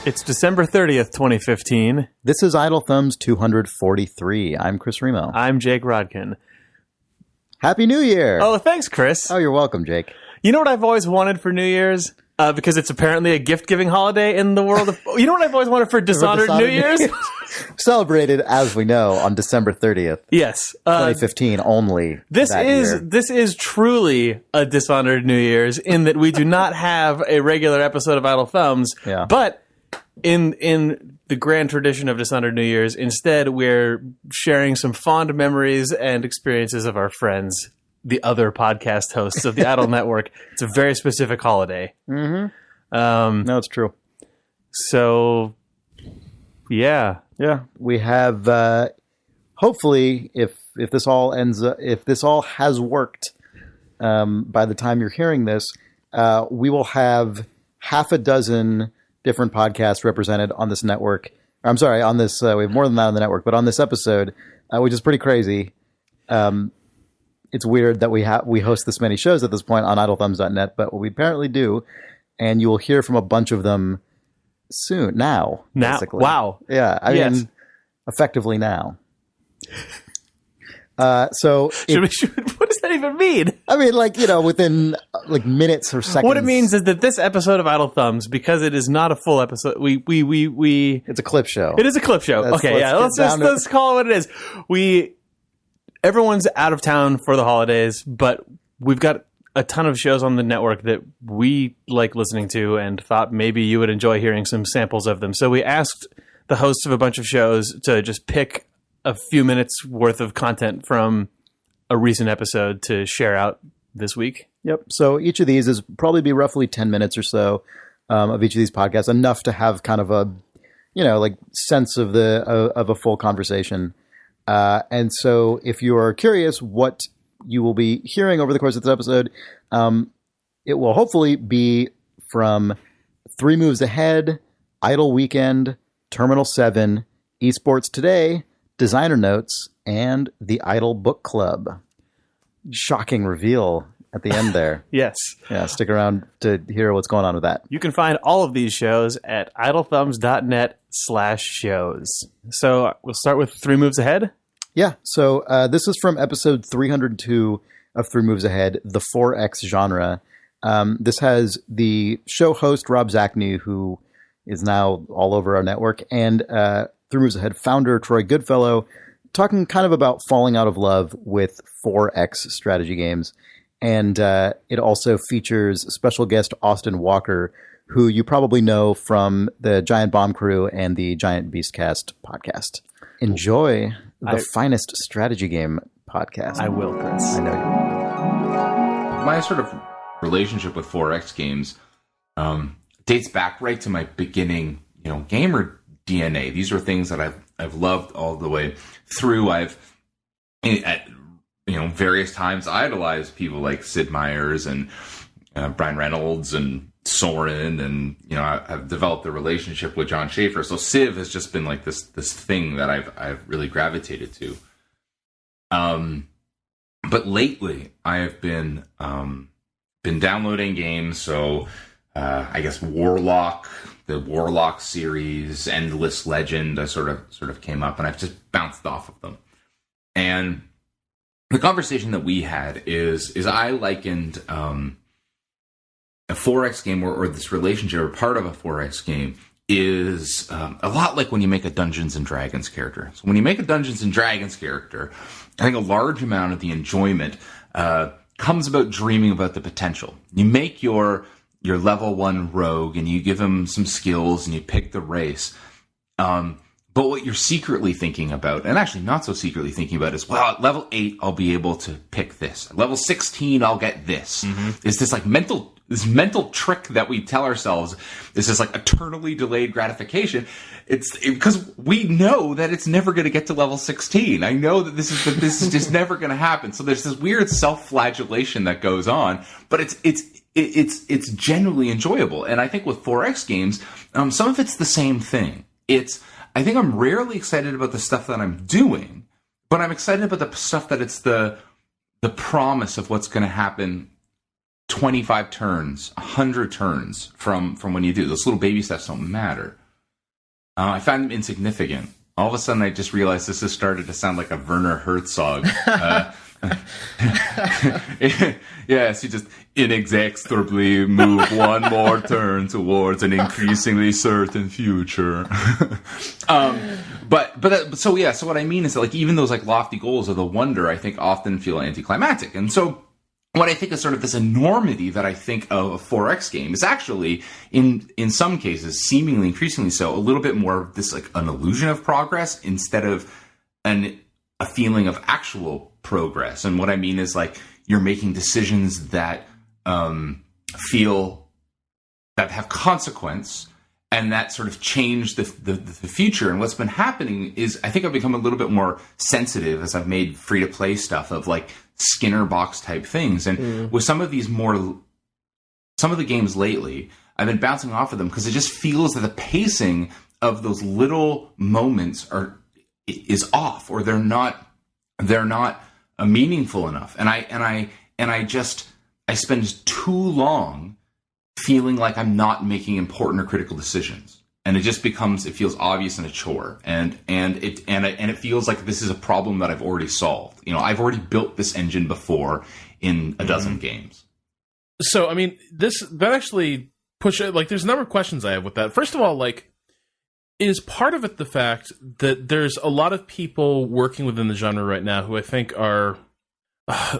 It's December 30th, 2015. This is Idle Thumbs 243. I'm Chris Remo. I'm Jake Rodkin. Happy New Year! Oh, thanks, Chris. Oh, you're welcome, Jake. You know what I've always wanted for New Year's? Because it's apparently a gift-giving holiday in the world of... You know what I've always wanted for Dishonored New Year's? Celebrated, as we know, on December 30th. Yes. 2015 only. This is truly a Dishonored New Year's in that we do not have a regular episode of Idle Thumbs. Yeah. But in the grand tradition of Dishonored New Year's, instead we're sharing some fond memories and experiences of our friends, the other podcast hosts of the Idle Network. It's a very specific holiday. Mm-hmm. No, it's true. So, yeah. Yeah. We have, hopefully, if this all has worked, by the time you're hearing this, we will have half a dozen different podcasts represented on this network. I'm sorry, on this, we have more than that on the network, but on this episode, which is pretty crazy. It's weird that we host this many shows at this point on idlethumbs.net, but we apparently do, and you will hear from a bunch of them soon. Now, basically. Wow. Yeah, I mean, effectively now. So what does that even mean? I mean, within minutes or seconds. What it means is that this episode of Idle Thumbs, because it is not a full episode, it's a clip show. It is a clip show. Let's call it what it is. Everyone's out of town for the holidays, but we've got a ton of shows on the network that we like listening to and thought maybe you would enjoy hearing some samples of them. So we asked the hosts of a bunch of shows to just pick a few minutes worth of content from a recent episode to share out this week. Yep. So each of these is probably be roughly 10 minutes or so of each of these podcasts, enough to have kind of a, sense of a full conversation. And so if you are curious what you will be hearing over the course of this episode, it will hopefully be from 3 Moves Ahead, Idle Weekend, Terminal 7, eSports Today, Designer Notes, and the Idle Book Club. Shocking reveal at the end there. Yes. Yeah, stick around to hear what's going on with that. You can find all of these shows at idlethumbs.net/shows. So we'll start with 3 Moves Ahead. Yeah, so this is from episode 302 of 3 Moves Ahead, the 4X genre. This has the show host Rob Zacny, who is now all over our network, and 3 Moves Ahead founder Troy Goodfellow, talking kind of about falling out of love with 4X strategy games. And it also features special guest Austin Walker, who you probably know from the Giant Bomb Crew and the Giant Beastcast podcast. Enjoy the finest strategy game podcast. I will, Chris. I know you will. My sort of relationship with 4X games dates back right to my beginning, gamer DNA. These are things that I've loved all the way through. I've at various times idolized people like Sid Meier's and Brian Reynolds and Soren, and I've developed a relationship with John Schaefer. So Civ has just been like this thing that I've really gravitated to. But lately I have been downloading games. So I guess Warlock, the Warlock series, Endless Legend, I sort of came up, and I've just bounced off of them. And the conversation that we had is I likened a 4X game or this relationship, or part of a 4X game, is a lot like when you make a Dungeons and Dragons character. So when you make a Dungeons and Dragons character, I think a large amount of the enjoyment comes about dreaming about the potential. You make your level 1 rogue, and you give him some skills, and you pick the race. But what you're secretly thinking about, and actually not so secretly thinking about, is, well, at level 8, I'll be able to pick this. At level 16, I'll get this. Mm-hmm. It's this mental trick that we tell ourselves is this eternally delayed gratification. It's because we know that it's never going to get to level 16. I know that this is just never going to happen. So there's this weird self-flagellation that goes on, but it's genuinely enjoyable. And I think with 4X games, some of it's the same thing. I think I'm rarely excited about the stuff that I'm doing, but I'm excited about the stuff that it's the promise of what's going to happen 25 turns, 100 turns from when you do. Those little baby steps don't matter. I find them insignificant. All of a sudden, I just realized this has started to sound like a Werner Herzog. Yes, you just inexorably move one more turn towards an increasingly certain future. So what I mean is that, like, even those like lofty goals of the wonder, I think, often feel anticlimactic. And so what I think is sort of this enormity that I think of a 4X game is actually, in some cases, seemingly increasingly so, a little bit more of this, like, an illusion of progress instead of a feeling of actual progress. And what I mean is, like, you're making decisions that that have consequence and that sort of change the future. And what's been happening is, I think I've become a little bit more sensitive as I've made free-to-play stuff of, like, Skinner box type things. And with some of the games lately, I've been bouncing off of them because it just feels that the pacing of those little moments is off, or they're not meaningful enough. And I spend too long feeling like I'm not making important or critical decisions. And it just it feels obvious and a chore. And it feels like this is a problem that I've already solved. You know, I've already built this engine before in a dozen games. So, I mean, that actually there's a number of questions I have with that. First of all, like, is part of it the fact that there's a lot of people working within the genre right now who I think are,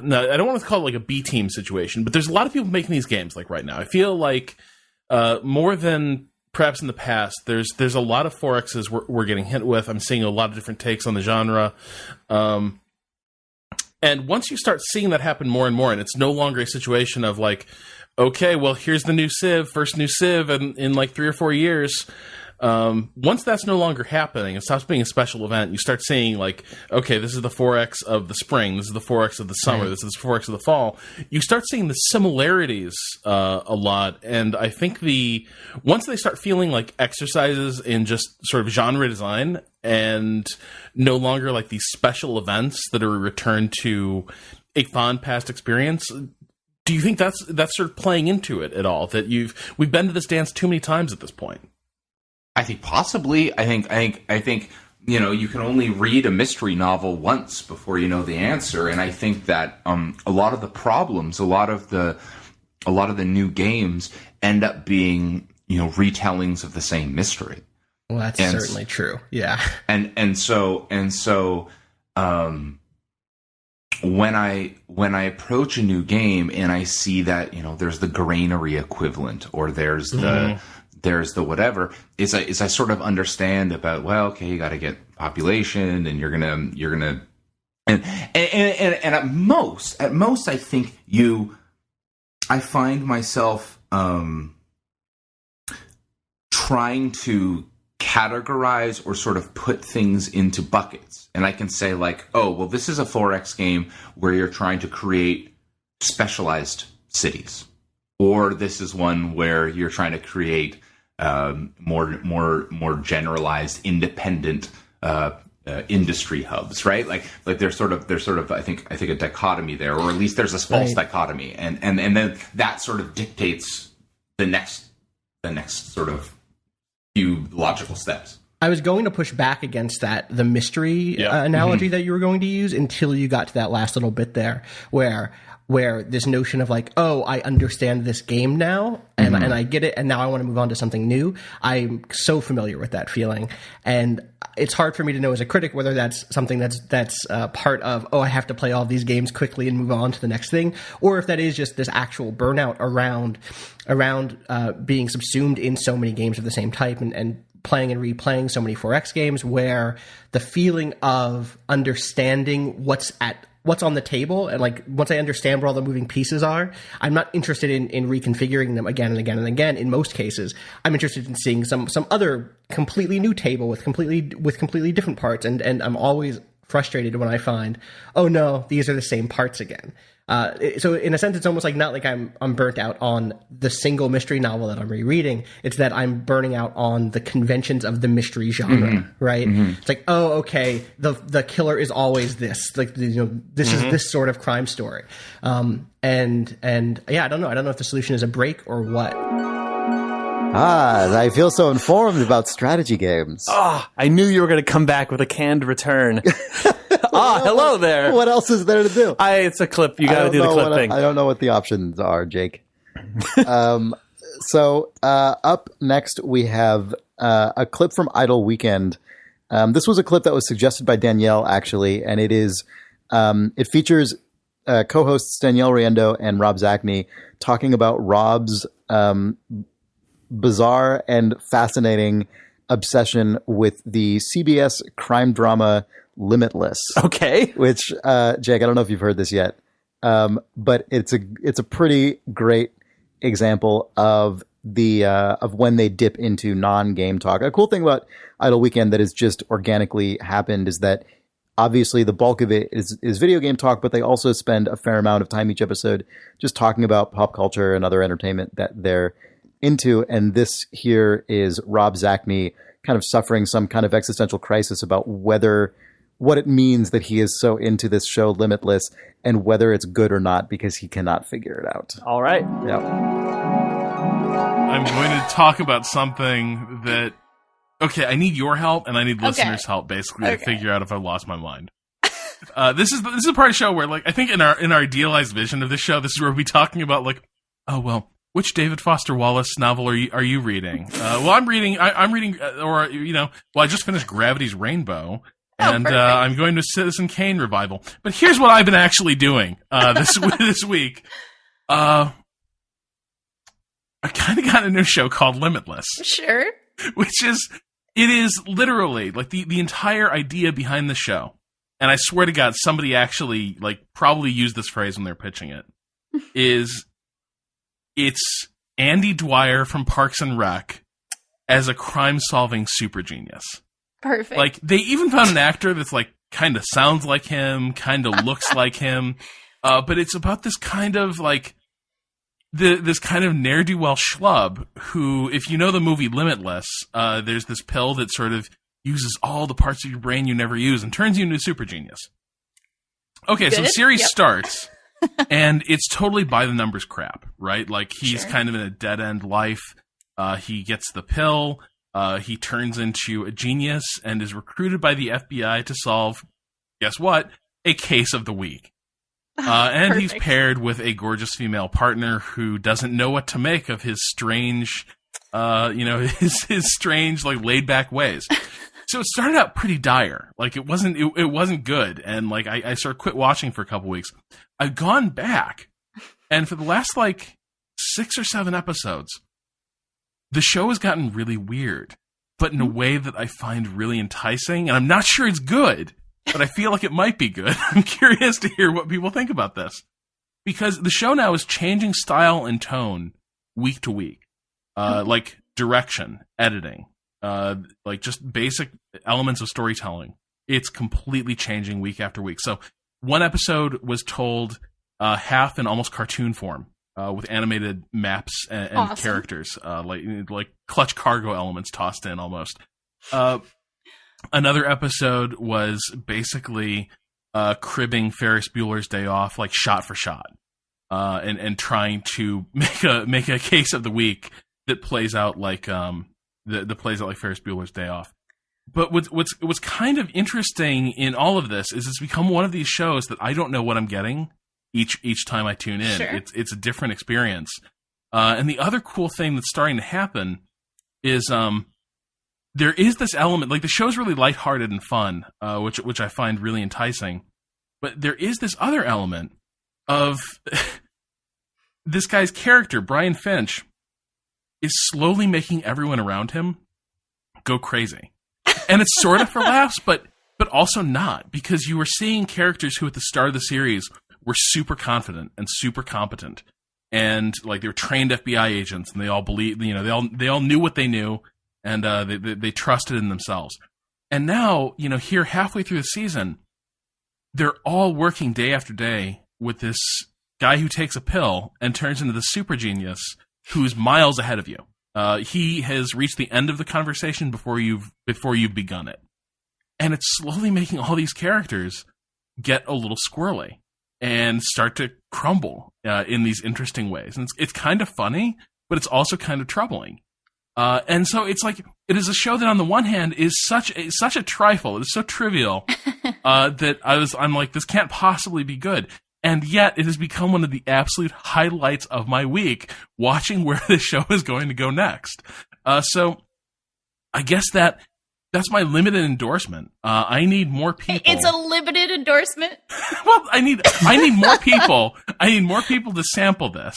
no, I don't want to call it like a B team situation, but there's a lot of people making these games like right now. I feel like more than perhaps in the past, there's a lot of 4Xs we're getting hit with. I'm seeing a lot of different takes on the genre. And once you start seeing that happen more and more, and it's no longer a situation of like, okay, well, here's the new Civ, first new Civ in like 3 or 4 years. Once that's no longer happening, it stops being a special event. You start seeing like, okay, this is the 4X of the spring, this is the 4X of the summer, this is the 4X of the fall. You start seeing the similarities a lot, and I think once they start feeling like exercises in just sort of genre design and no longer like these special events that are a return to a fond past experience. Do you think that's sort of playing into it at all? That we've been to this dance too many times at this point? I think possibly. I think you know, you can only read a mystery novel once before you know the answer, and I think that a lot of the problems, a lot of the new games end up being, you know, retellings of the same mystery. Well, that's certainly true. Yeah. And so when I approach a new game and I see that, you know, there's the granary equivalent, or there's the whatever, is I sort of understand about, well, okay, you got to get population, and you're gonna and at most I think I find myself trying to categorize or sort of put things into buckets, and I can say like, oh, well, this is a 4X game where you're trying to create specialized cities, or this is one where you're trying to create more generalized independent industry hubs, right? Like there's sort of I think a dichotomy there, or at least there's this false dichotomy, and then that sort of dictates the next sort of few logical steps. I was going to push back against the mystery analogy that you were going to use, until you got to that last little bit there, where this notion of like, oh, I understand this game now, and I get it, and now I want to move on to something new. I'm so familiar with that feeling, and it's hard for me to know as a critic whether that's something that's part of, oh, I have to play all these games quickly and move on to the next thing, or if that is just this actual burnout around being subsumed in so many games of the same type, and playing and replaying so many 4X games, where the feeling of understanding what's on the table, and like once I understand where all the moving pieces are, I'm not interested in reconfiguring them again and again and again. In most cases, I'm interested in seeing some other completely new table with completely different parts, and I'm always frustrated when I find, oh no, these are the same parts again. So in a sense, it's almost like not like I'm burnt out on the single mystery novel that I'm rereading. It's that I'm burning out on the conventions of the mystery genre, right? It's like, oh, okay, the killer is always this, like, you know, this is this sort of crime story. And yeah, I don't know if the solution is a break or what. I feel so informed about strategy games. I knew you were going to come back with a canned return. Hello there. What else is there to do? It's a clip. You got to do the clip thing. I don't know what the options are, Jake. So up next, we have a clip from Idle Weekend. This was a clip that was suggested by Danielle, actually, and it features co-hosts Danielle Riendo and Rob Zacny talking about Rob's bizarre and fascinating obsession with the CBS crime drama Limitless. Okay. Which, Jake, I don't know if you've heard this yet, but it's a pretty great example of of when they dip into non-game talk. A cool thing about Idle Weekend that has just organically happened is that obviously the bulk of it is video game talk, but they also spend a fair amount of time each episode just talking about pop culture and other entertainment that they're into. And this here is Rob Zacny kind of suffering some kind of existential crisis about what it means that he is so into this show Limitless and whether it's good or not because he cannot figure it out. All right. Yeah. I'm going to talk about something that, okay, I need your help and I need listeners' help basically to figure out if I lost my mind. This is a part of the show where, like, I think in our idealized vision of this show, this is where we'll be talking about, like, oh, well, which David Foster Wallace novel are you reading? I'm reading, I just finished Gravity's Rainbow. And I'm going to Citizen Kane revival. But here's what I've been actually doing this week. I kind of got a new show called Limitless. Sure. It is literally, like, the entire idea behind the show. And I swear to God, somebody actually, like, probably used this phrase when they're pitching it. It's Andy Dwyer from Parks and Rec as a crime-solving super genius. Perfect. Like, they even found an actor that's, like, kind of sounds like him, kind of looks like him. But it's about this kind of, like, this kind of ne'er-do-well schlub who, if you know the movie Limitless, there's this pill that sort of uses all the parts of your brain you never use and turns you into a super genius. Okay, so the series starts, and it's totally by-the-numbers crap, right? Like, he's kind of in a dead-end life. He gets the pill. He turns into a genius and is recruited by the FBI to solve, guess what, a case of the week. And he's paired with a gorgeous female partner who doesn't know what to make of his strange, his strange, like, laid-back ways. So it started out pretty dire. Like, it wasn't good. And, like, I sort of quit watching for a couple weeks. I've gone back, and for the last, like, 6 or 7 episodes, the show has gotten really weird, but in a way that I find really enticing. And I'm not sure it's good, but I feel like it might be good. I'm curious to hear what people think about this. Because the show now is changing style and tone week to week. Like direction, editing, like just basic elements of storytelling. It's completely changing week after week. So one episode was told half in almost cartoon form. With animated maps and characters, like clutch cargo elements tossed in almost. Another episode was basically cribbing Ferris Bueller's Day Off, like shot for shot, and trying to make a case of the week that plays out like that plays out like Ferris Bueller's Day Off. But what's kind of interesting in all of this is it's become one of these shows that I don't know what I'm getting. Each time I tune in, it's a different experience. And the other cool thing that's starting to happen is there is this element, like the show's really lighthearted and fun, which I find really enticing. But there is this other element of this guy's character, Brian Finch, is slowly making everyone around him go crazy. And it's sort of for laughs, but also not, because you were seeing characters who at the start of the series were super confident and super competent, and like they were trained FBI agents, and they all believed, they all knew what they knew, and they trusted in themselves. And now, here halfway through the season, they're all working day after day with this guy who takes a pill and turns into the super genius who's miles ahead of you. He has reached the end of the conversation before you've begun it, and it's slowly making all these characters get a little squirrely and start to crumble in these interesting ways. And it's kind of funny, but it's also kind of troubling. And so it's like, it is a show that on the one hand is such a trifle. It is so trivial that I'm like, this can't possibly be good. And yet it has become one of the absolute highlights of my week, watching where this show is going to go next. So I guess that's my limited endorsement. I need more people. It's a limited endorsement. Well, I need more people. I need more people to sample this.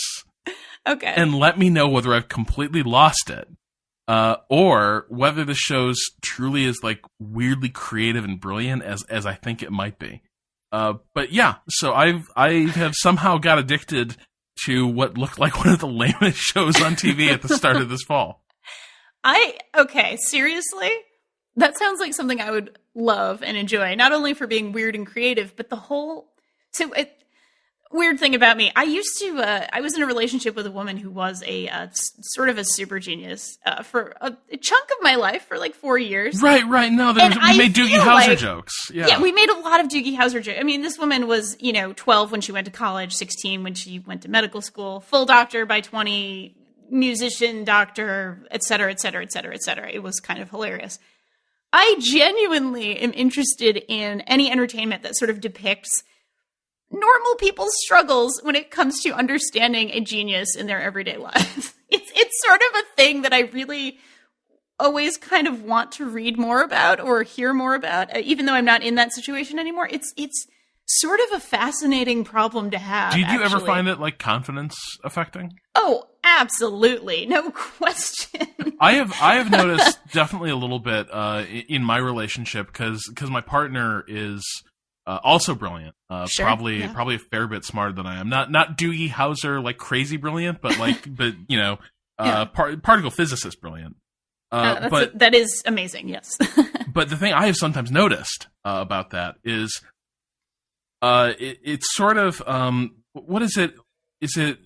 Okay. And let me know whether I've completely lost it. Or whether the show's truly is like weirdly creative and brilliant as I think it might be. But yeah, so I have somehow got addicted to what looked like one of the lamest shows on TV at the start of this fall. Okay, seriously? That sounds like something I would love and enjoy, not only for being weird and creative, but the whole... Weird thing about me, I was in a relationship with a woman who was a sort of a super genius for a chunk of my life, for like 4 years. Right. No, we made Doogie Howser jokes. Yeah, we made a lot of Doogie Howser jokes. I mean, this woman was, 12 when she went to college, 16 when she went to medical school, full doctor by 20, musician, doctor, et cetera, et cetera, et cetera, et cetera. It was kind of hilarious. I genuinely am interested in any entertainment that sort of depicts normal people's struggles when it comes to understanding a genius in their everyday lives. It's sort of a thing that I really always kind of want to read more about or hear more about, even though I'm not in that situation anymore. It's sort of a fascinating problem to have. Did you ever find it like confidence affecting? Oh, absolutely, no question. I have noticed definitely a little bit in my relationship because my partner is. Also brilliant. Sure, probably a fair bit smarter than I am. Not Doogie Howser like crazy brilliant, but particle physicist brilliant. That is amazing. Yes. But the thing I have sometimes noticed about that is, it's sort of what is it? Is it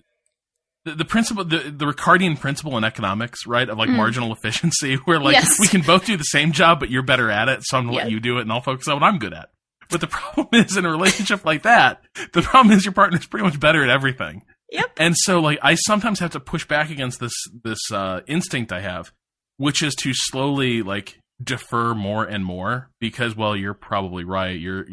the principle, the Ricardian principle in economics, right? Of like marginal efficiency, where like we can both do the same job, but you're better at it, so I'm gonna let you do it, and I'll focus on what I'm good at. But the problem is, in a relationship like that, the problem is your partner's pretty much better at everything. Yep. And so, like, I sometimes have to push back against this instinct I have, which is to slowly, like, defer more and more because, well, you're probably right. You're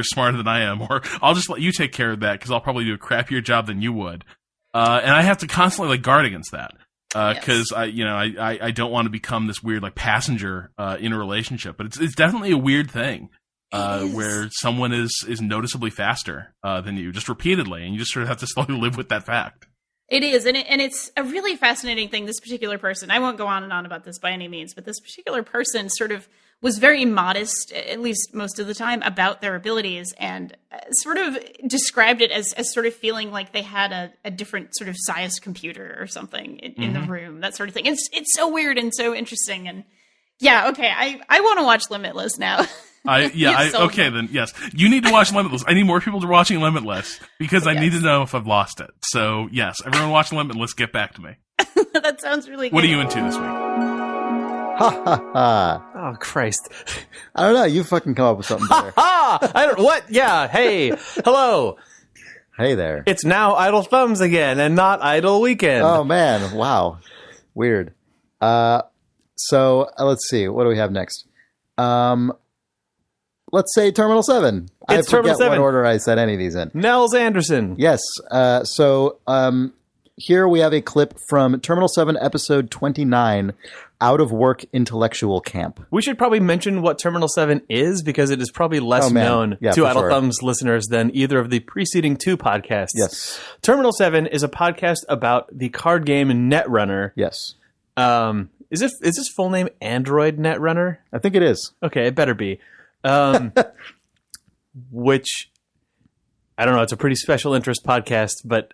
smarter than I am, or I'll just let you take care of that because I'll probably do a crappier job than you would. And I have to constantly, like, guard against that. Because I don't want to become this weird, like, passenger in a relationship. But it's definitely a weird thing. Where someone is noticeably faster than you, just repeatedly, and you just sort of have to slowly live with that fact. It is, and it's a really fascinating thing. This particular person, I won't go on and on about this by any means, but this particular person sort of was very modest, at least most of the time, about their abilities, and sort of described it as sort of feeling like they had a different sort of size computer or something in the room, that sort of thing. It's so weird and so interesting, and okay, I want to watch Limitless now. Then yes, you need to watch Limitless. I need more people to watching Limitless because I need to know if I've lost it. So yes, everyone watch Limitless. Get back to me. That sounds really good. What are you into this week? Ha ha ha! Oh Christ! I don't know. You fucking come up with something better. I don't. What? Yeah. Hey. Hello. Hey there. It's now Idle Thumbs again, and not Idle Weekend. Oh man! Wow. Weird. So let's see. What do we have next? Let's say Terminal 7. It's Terminal 7. What order I said any of these in. Nels Anderson. Yes. So here we have a clip from Terminal 7, episode 29, Out of Work Intellectual Camp. We should probably mention what Terminal 7 is because it is probably less known to Idle Thumbs listeners than either of the preceding two podcasts. Yes. Terminal 7 is a podcast about the card game Netrunner. Yes. Is this full name Android Netrunner? I think it is. Okay, it better be. Which, I don't know, it's a pretty special interest podcast, but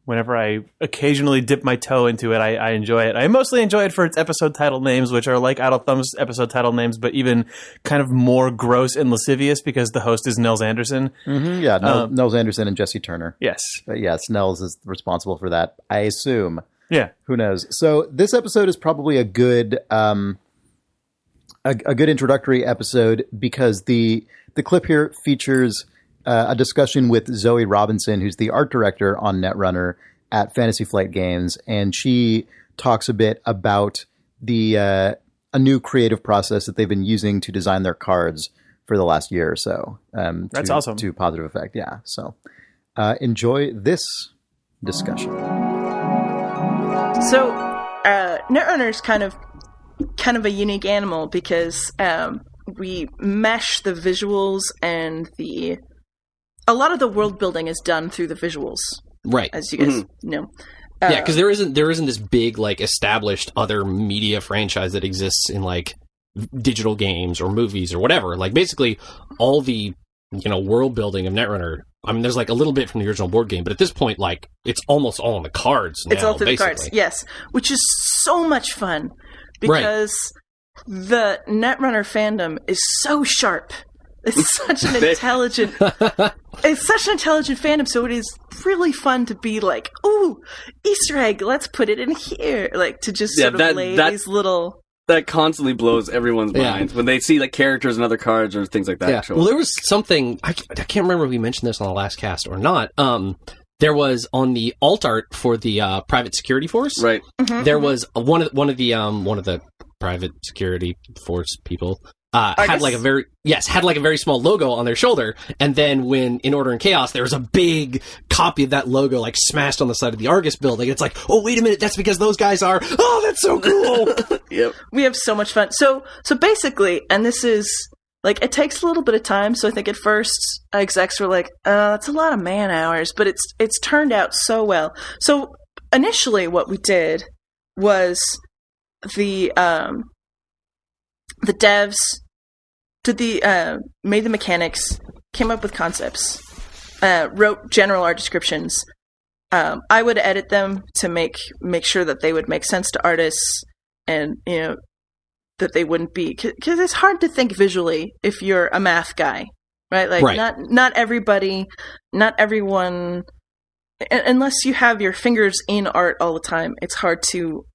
whenever I occasionally dip my toe into it, I enjoy it. I mostly enjoy it for its episode title names, which are like Idle Thumbs episode title names, but even kind of more gross and lascivious because the host is Nels Anderson. Mm-hmm, yeah, Nels Anderson and Jesse Turner. Yes. But yes, Nels is responsible for that, I assume. Yeah. Who knows? So this episode is probably a good... A good introductory episode because the clip here features a discussion with Zoë Robinson, who's the art director on Netrunner at Fantasy Flight Games, and she talks a bit about a new creative process that they've been using to design their cards for the last year or so. That's awesome. To positive effect, yeah. So enjoy this discussion. So Netrunner is kind of a unique animal because we mesh the visuals and a lot of the world building is done through the visuals, right? As you guys know. Yeah, because there isn't this big like established other media franchise that exists in like digital games or movies or whatever. Like basically all the world building of Netrunner. I mean, there's like a little bit from the original board game, but at this point, like it's almost all on the cards now. It's all through basically. the cards, yes, which is so much fun because the Netrunner fandom is so sharp. It's such an intelligent. It's such an intelligent fandom, so it is really fun to be like, "Ooh, Easter egg! Let's put it in here!" Like to just sort of lay these little. That constantly blows everyone's minds when they see like characters and other cards or things like that. Yeah. Well, there was something I can't remember if we mentioned this on the last cast or not. There was on the alt art for the private security force. Right. There was one of the private security force people. Had like a very small logo on their shoulder, and then when in Order and Chaos there was a big copy of that logo like smashed on the side of the Argus building. It's like, oh wait a minute, that's because those guys are. Oh, that's so cool. Yep. We have so much fun. So basically, and this is like it takes a little bit of time. So I think at first execs were like, it's a lot of man hours, but it's turned out so well. So initially, what we did was the devs made the mechanics, came up with concepts, wrote general art descriptions. I would edit them to make sure that they would make sense to artists, and that they wouldn't be, because it's hard to think visually if you're a math guy, right? Like not everybody, not everyone, unless you have your fingers in art all the time. It's hard to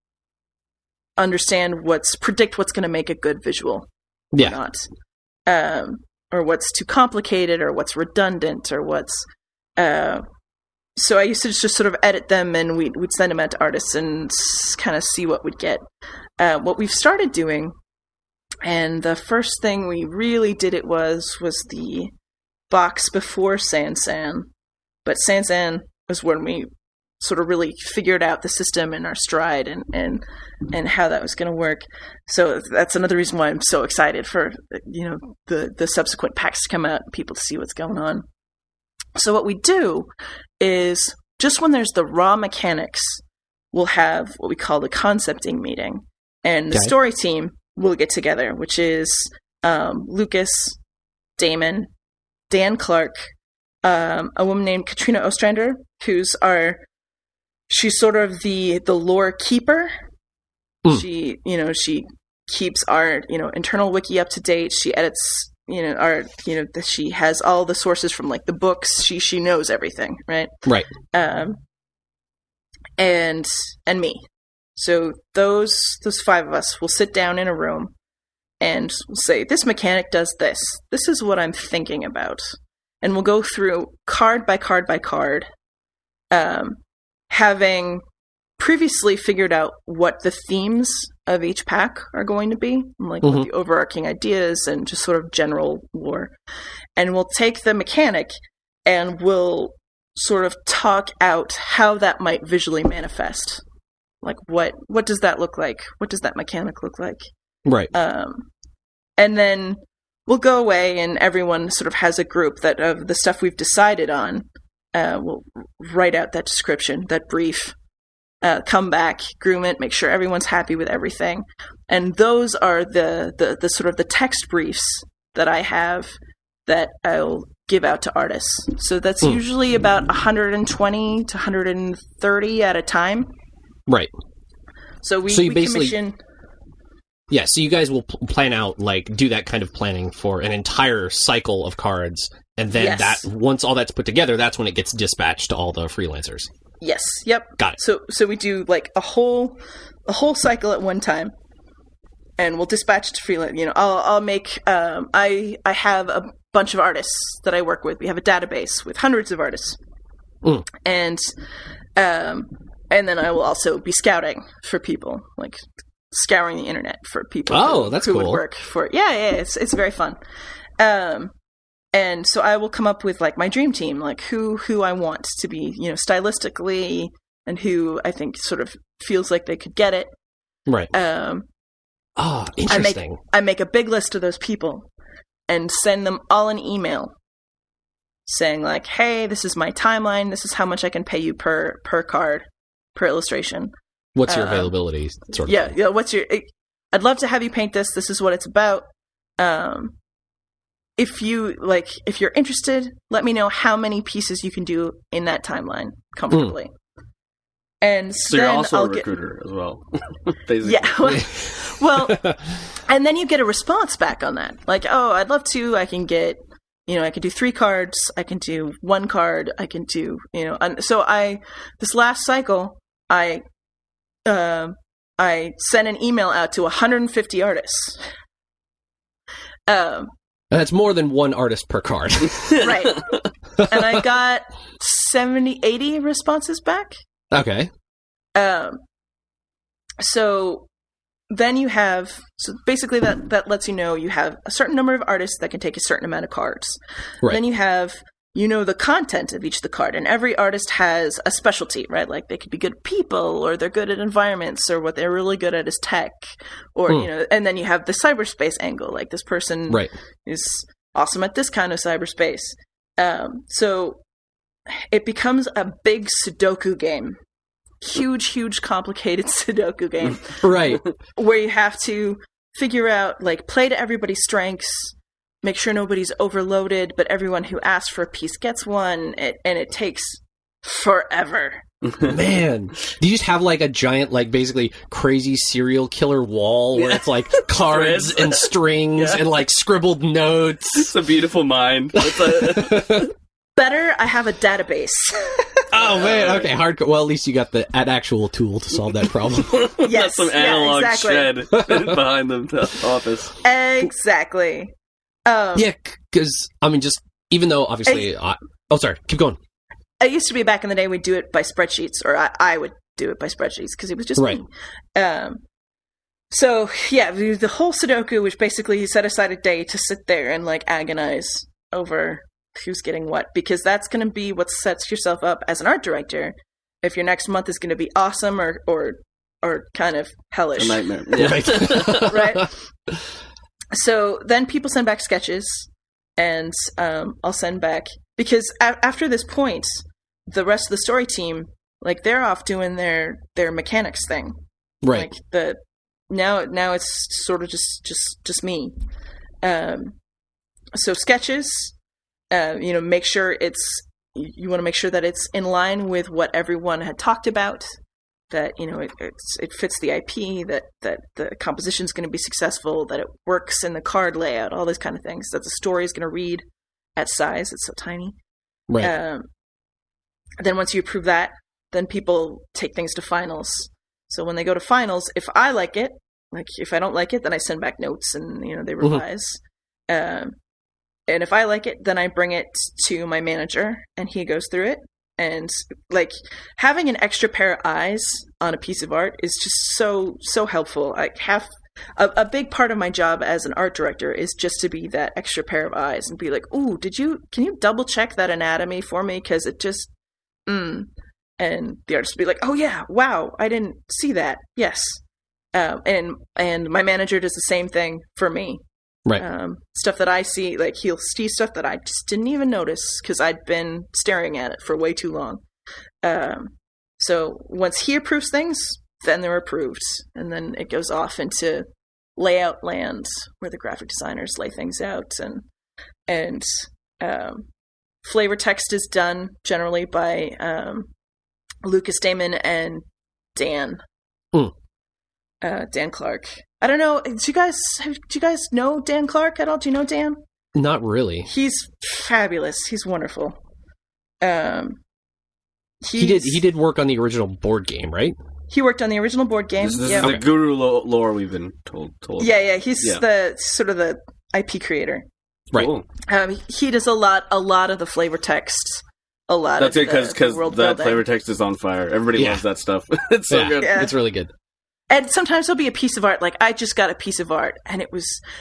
understand predict what's going to make a good visual or not. Or what's too complicated, or what's redundant, or what's... So I used to just sort of edit them, and we'd send them out to artists and kind of see what we'd get. What we've started doing, and the first thing we really did it was the box before Syne. But Syne was when we sort of really figured out the system and our stride and how that was going to work. So that's another reason why I'm so excited for the subsequent packs to come out and people to see what's going on. So what we do is just when there's the raw mechanics, we'll have what we call the concepting meeting, and the story team will get together, which is Lucas, Damon, Dan Clark, a woman named Katrina Ostrander, she's sort of the lore keeper. She keeps our internal wiki up to date. She edits she has all the sources from like the books. She knows everything, right? Right. And me. So those five of us will sit down in a room and we'll say, this mechanic does this. This is what I'm thinking about. And we'll go through card by card by card, having previously figured out what the themes of each pack are going to be, like what the overarching ideas and just sort of general lore. And we'll take the mechanic and we'll sort of talk out how that might visually manifest. Like what does that look like? What does that mechanic look like? Right. And then we'll go away and everyone sort of has a group that of the stuff we've decided on. We'll write out that description, that brief, come back, groom it, make sure everyone's happy with everything. And those are the sort of the text briefs that I have that I'll give out to artists. So that's usually about 120 to 130 at a time. Right. So we commission... Yeah, so you guys will plan out, like, do that kind of planning for an entire cycle of cards, and then once all that's put together, that's when it gets dispatched to all the freelancers. Yes, yep. Got it. So we do, like, a whole cycle at one time, and we'll dispatch it to freelance. I'll make, I have a bunch of artists that I work with. We have a database with hundreds of artists. And And then I will also be scouting for people, like scouring the internet for people that's who cool. would work for. Yeah, it's very fun. And so I will come up with like my dream team, like who I want to be, stylistically, and who I think sort of feels like they could get it. Right. Interesting. I make a big list of those people and send them all an email saying like, hey, this is my timeline. This is how much I can pay you per card, per illustration. What's your availability? Sort of thing. Yeah. I'd love to have you paint this. This is what it's about. If you're interested, let me know how many pieces you can do in that timeline comfortably. And so you're also a recruiter as well. Basically. Yeah. Well, and then you get a response back on that. Like, oh, I'd love to. I can get, I can do 3 cards. I can do 1 card. I can do, so this last cycle, I sent an email out to 150 artists. That's more than 1 artist per card. Right. And I got 80 responses back. Okay. So then you have, basically that lets you know you have a certain number of artists that can take a certain amount of cards. Right. Then you have, the content of each of the card, and every artist has a specialty, right? Like they could be good people, or they're good at environments, or what they're really good at is tech, or, and then you have the cyberspace angle, like this person is awesome at this kind of cyberspace. So it becomes a big Sudoku game. Huge, complicated Sudoku game. Right. Where you have to figure out, like, play to everybody's strengths, make sure nobody's overloaded, but everyone who asks for a piece gets one, and it takes forever. Man, do you just have like a giant, like basically crazy serial killer wall where it's like cards and strings and like scribbled notes? It's a beautiful mind. Better, I have a database. Oh man, okay, hardcore. Well, at least you got an actual tool to solve that problem. Yes, some analog exactly. shed behind the office. Exactly. Yeah, because I mean, just even though obviously, sorry, keep going. It used to be back in the day we'd do it by spreadsheets, or I would do it by spreadsheets because it was just me. So yeah, the whole Sudoku, which basically you set aside a day to sit there and like agonize over who's getting what, because that's going to be what sets yourself up as an art director. If your next month is going to be awesome or kind of hellish, a nightmare, yeah. Right? So then people send back sketches, and I'll send back, because after this point, the rest of the story team, like they're off doing their mechanics thing, right? Like now it's sort of just me. So sketches, make sure you want to make sure that it's in line with what everyone had talked about, that it fits the IP, that the composition is going to be successful, that it works in the card layout, all those kind of things, that the story is going to read at size, it's so tiny. Right. Then once you approve that, then people take things to finals. So when they go to finals, if I like it, like if I don't like it, then I send back notes and they revise. And if I like it, then I bring it to my manager and he goes through it. And like having an extra pair of eyes on a piece of art is just so helpful. I have a big part of my job as an art director is just to be that extra pair of eyes and be like, "Ooh, can you double check that anatomy for me? Because it just, And the artist will be like, "Oh yeah, wow, I didn't see that. Yes." And my manager does the same thing for me. Right. Stuff that I see, like he'll see stuff that I just didn't even notice because I'd been staring at it for way too long. So once he approves things, then they're approved. And then it goes off into layout land where the graphic designers lay things out. And flavor text is done generally by Lucas Damon and Dan. Dan Clark. I don't know. Do you guys know Dan Clark at all? Do you know Dan? Not really. He's fabulous. He's wonderful. He did work on the original board game, right? He worked on the original board game. This is the guru lore we've been told. Yeah. He's the sort of the IP creator. Right. Cool. He does a lot of the flavor text a lot That's of it because world that building. flavor text is on fire. Everybody loves that stuff. It's so good. Yeah. It's really good. And sometimes there'll be a piece of art, like I just got a piece of art, and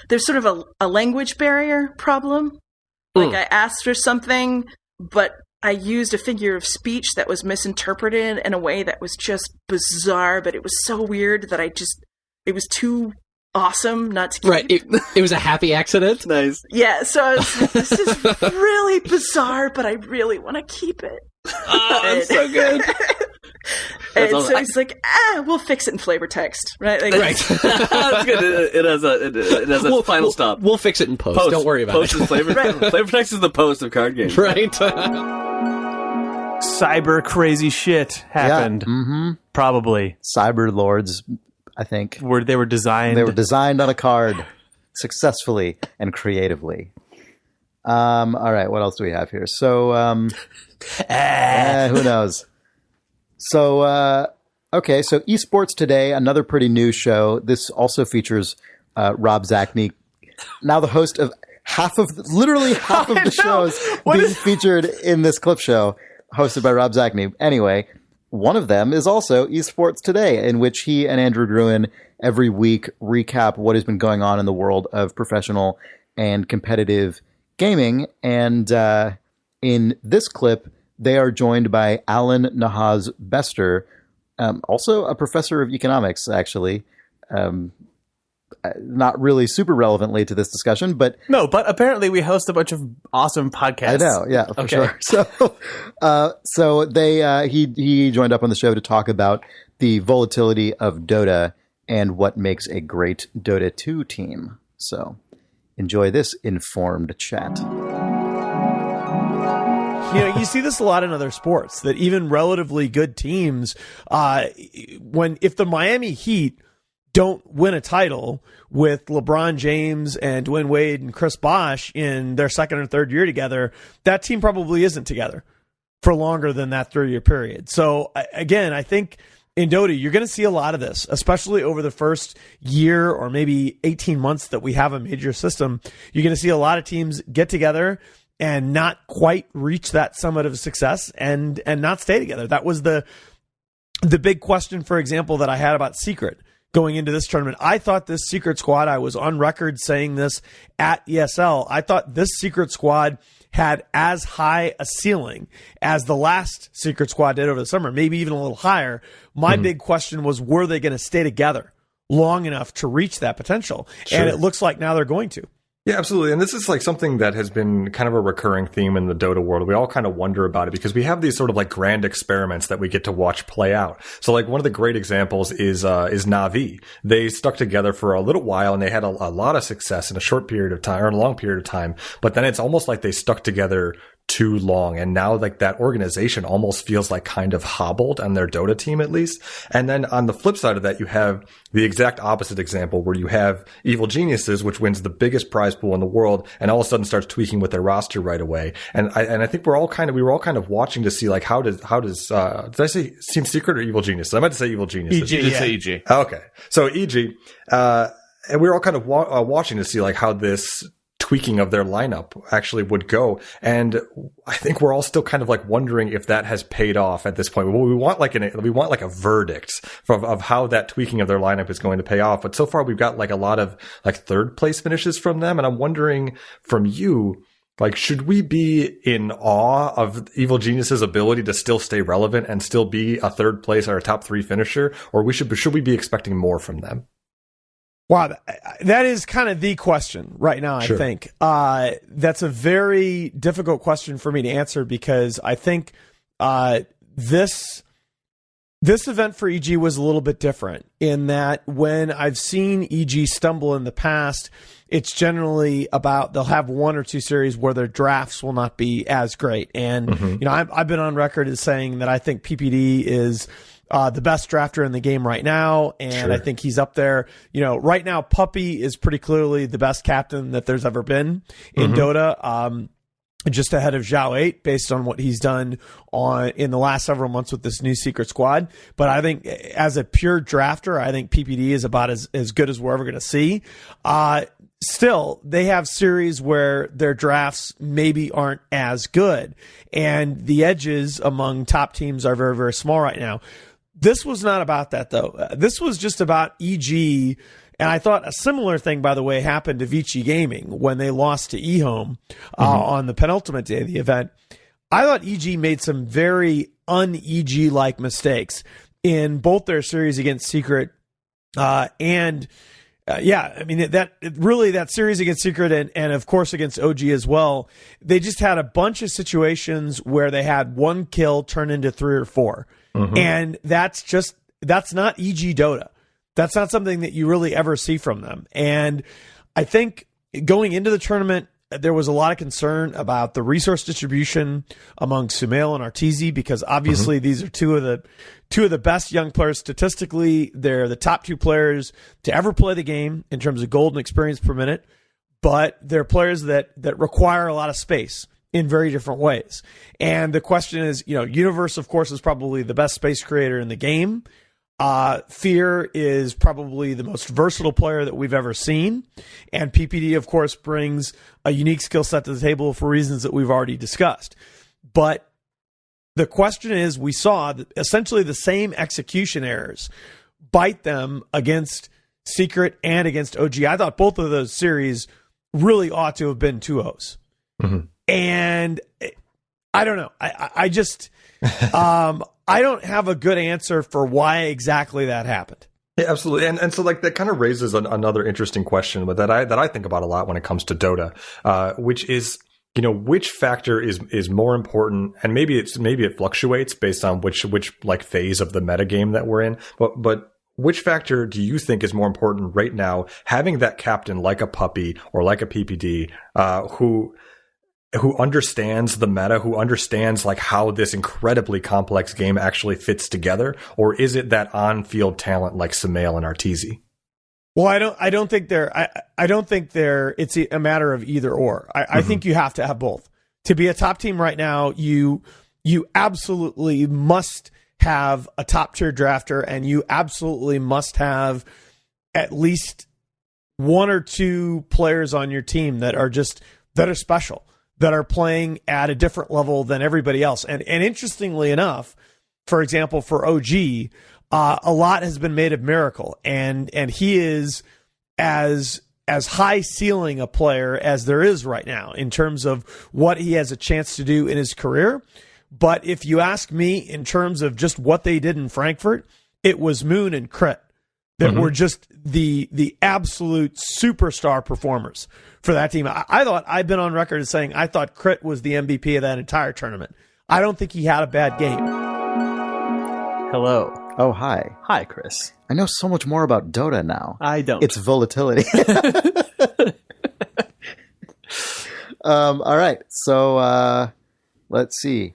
there's sort of a language barrier problem. Like I asked for something, but I used a figure of speech that was misinterpreted in a way that was just bizarre, but it was so weird that it was too awesome not to keep. Right. It was a happy accident. Nice. Yeah, so I was like, this is really bizarre, but I really want to keep it. Oh, it's so good. And so he's like, we'll fix it in flavor text, right? Like, Right. That's good. It has a final stop. We'll fix it in post. Don't worry about post it. Is flavor. Flavor text is the post of card games. Right. Cyber crazy shit happened. Yeah. Mm-hmm. Probably. Cyber lords, I think. They were designed. They were designed on a card successfully and creatively. All right, what else do we have here? So, who knows? So, okay, so eSports Today, another pretty new show. This also features Rob Zacny, now the host of literally half of the shows being featured in this clip show, hosted by Rob Zacny. Anyway, one of them is also eSports Today, in which he and Andrew Gruen every week recap what has been going on in the world of professional and competitive gaming. And in this clip, they are joined by Alan Nahaz Bester, also a professor of economics, actually. Not really super relevantly to this discussion, but... No, but apparently we host a bunch of awesome podcasts. I know, yeah, for sure. So he joined up on the show to talk about the volatility of Dota and what makes a great Dota 2 team. So enjoy this informed chat. You see this a lot in other sports, that even relatively good teams, if the Miami Heat don't win a title with LeBron James and Dwayne Wade and Chris Bosh in their second or third year together, that team probably isn't together for longer than that 3-year period. So again, I think in Dota, you're going to see a lot of this, especially over the first year or maybe 18 months that we have a major system. You're going to see a lot of teams get together and not quite reach that summit of success and not stay together. That was the big question, for example, that I had about Secret going into this tournament. I thought this Secret squad, I was on record saying this at ESL, I thought this Secret squad had as high a ceiling as the last Secret squad did over the summer, maybe even a little higher. My big question was, were they going to stay together long enough to reach that potential? Sure. And it looks like now they're going to. Yeah, absolutely. And this is like something that has been kind of a recurring theme in the Dota world. We all kind of wonder about it because we have these sort of like grand experiments that we get to watch play out. So like one of the great examples is Na'Vi. They stuck together for a little while and they had a lot of success in a short period of time or in a long period of time. But then it's almost like they stuck together too long. And now like that organization almost feels like kind of hobbled on their Dota team at least. And then on the flip side of that, you have the exact opposite example where you have Evil Geniuses, which wins the biggest prize pool in the world and all of a sudden starts tweaking with their roster right away. And I think we were all kind of watching to see like how does did I say Team Secret or Evil Geniuses? I meant to say Evil Geniuses. EG, say EG. Okay. So EG, and we were all kind of watching to see like how this tweaking of their lineup actually would go. And I think we're all still kind of like wondering if that has paid off at this point. Well, we want like a verdict of how that tweaking of their lineup is going to pay off. But so far we've got like a lot of like third place finishes from them. And I'm wondering from you, like, should we be in awe of Evil Genius's ability to still stay relevant and still be a third place or a top 3 finisher? Or should we be expecting more from them? Wow, that is kind of the question right now, Sure. I think. That's a very difficult question for me to answer because I think this event for EG was a little bit different in that when I've seen EG stumble in the past, it's generally about they'll have 1 or 2 series where their drafts will not be as great. And, I've been on record as saying that I think PPD is the best drafter in the game right now, and Sure. I think he's up there. Right now, Puppy is pretty clearly the best captain that there's ever been in Dota, just ahead of Zhao 8, based on what he's done in the last several months with this new Secret squad. But I think as a pure drafter, I think PPD is about as good as we're ever going to see. still, they have series where their drafts maybe aren't as good, and the edges among top teams are very, very small right now. This was not about that, though. This was just about EG, and I thought a similar thing, by the way, happened to Vici Gaming when they lost to eHome on the penultimate day of the event. I thought EG made some very un-EG-like mistakes in both their series against Secret and that series against Secret and of course against OG as well. They just had a bunch of situations where they had one kill turn into 3 or 4. And that's not EG Dota. That's not something that you really ever see from them. And I think going into the tournament, there was a lot of concern about the resource distribution among Sumail and Arteezy, because obviously these are two of the best young players statistically. They're the top 2 players to ever play the game in terms of gold and experience per minute, but they're players that require a lot of space in very different ways. And the question is, Universe, of course, is probably the best space creator in the game. Fear is probably the most versatile player that we've ever seen. And PPD, of course, brings a unique skill set to the table for reasons that we've already discussed. But the question is, we saw that essentially the same execution errors bite them against Secret and against OG. I thought both of those series really ought to have been 2-0s. And I don't know. I just... I don't have a good answer for why exactly that happened. Yeah, absolutely. And so like that kind of raises another interesting question that I think about a lot when it comes to Dota, which is, which factor is more important, and maybe it fluctuates based on which like phase of the metagame that we're in. But which factor do you think is more important right now? Having that captain like a Puppy or like a PPD, who understands the meta, who understands like how this incredibly complex game actually fits together, or is it that on-field talent like Sumail and Arteezy? Well, I don't think it's a matter of either or. I think you have to have both. To be a top team right now, you absolutely must have a top tier drafter, and you absolutely must have at least 1 or 2 players on your team that are special, that are playing at a different level than everybody else. And interestingly enough, for example, for OG, a lot has been made of Miracle, and he is as high ceiling a player as there is right now in terms of what he has a chance to do in his career. But if you ask me in terms of just what they did in Frankfurt, it was Moon and Crit that were just the absolute superstar performers for that team. I've been on record as saying I thought Crit was the MVP of that entire tournament. I don't think he had a bad game. Hello. Oh, hi. Hi, Chris. I know so much more about Dota now. I don't. It's volatility. All right. So let's see.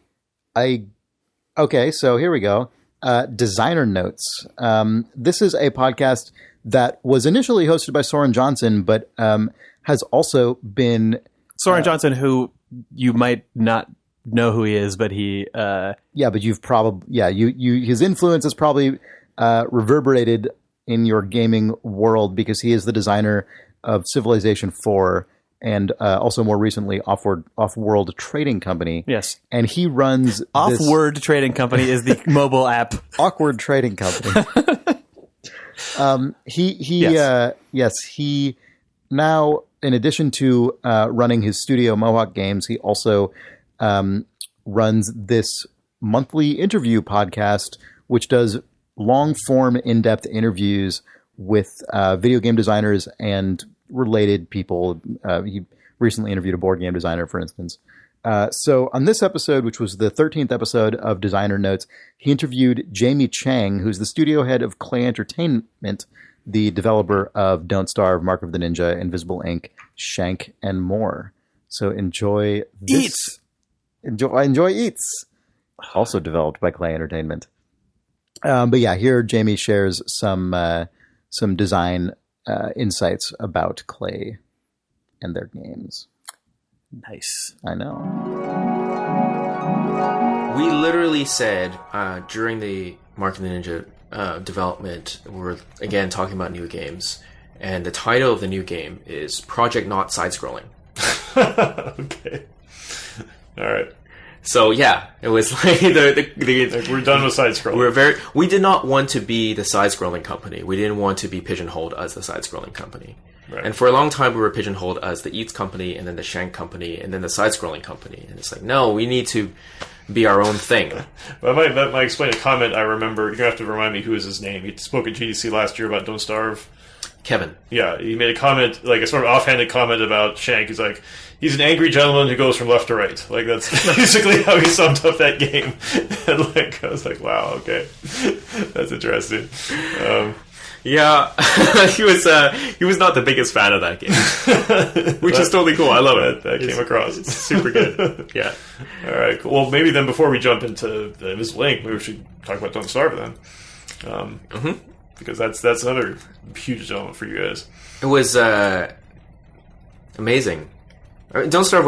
Okay, so here we go. Designer Notes. This is a podcast that was initially hosted by Soren Johnson, but has also been... Soren Johnson, who you might not know who he is, but he... Yeah, but you've probably... Yeah, his influence has probably reverberated in your gaming world because he is the designer of Civilization 4 and also more recently Off-World Trading Company. Yes. And he runs... Off-World Trading Company is the mobile app. Awkward Trading Company. He now, in addition to running his studio Mohawk Games, he also runs this monthly interview podcast, which does long-form, in-depth interviews with video game designers and related people. He recently interviewed a board game designer, for instance. So on this episode, which was the 13th episode of Designer Notes, he interviewed Jamie Cheng, who's the studio head of Clay Entertainment, the developer of Don't Starve, Mark of the Ninja, Invisible Ink, Shank, and more. So enjoy this. Eats. Enjoy Eats. Also developed by Clay Entertainment. But yeah, here Jamie shares some design insights about Clay and their games. Nice. I know. We literally said during the Mark of the Ninja development, we're again talking about new games, and the title of the new game is Project Not Side-Scrolling. Okay. All right. So yeah, it was like we're done with side-scrolling. We did not want to be the side-scrolling company. We didn't want to be pigeonholed as the side-scrolling company. Right. And for a long time, we were pigeonholed as the Eats company, and then the Cheng company, and then the side-scrolling company. And it's like, no, we need to be our own thing. Well, that might explain a comment I remember. You're going to have to remind me who is his name. He spoke at GDC last year about Don't Starve. Kevin. Yeah, he made a comment, like a sort of offhanded comment about Shank. He's like, he's an angry gentleman who goes from left to right. Like, that's basically how he summed up that game. And like, I was like, wow, okay. That's interesting. Yeah, he was not the biggest fan of that game, which is totally cool. I love it. That came across. It's super good. Yeah. All right, cool. Well, maybe then before we jump into the Invisible Link, maybe we should talk about Don't Starve then. Because that's another huge element for you guys. It was amazing. Don't Starve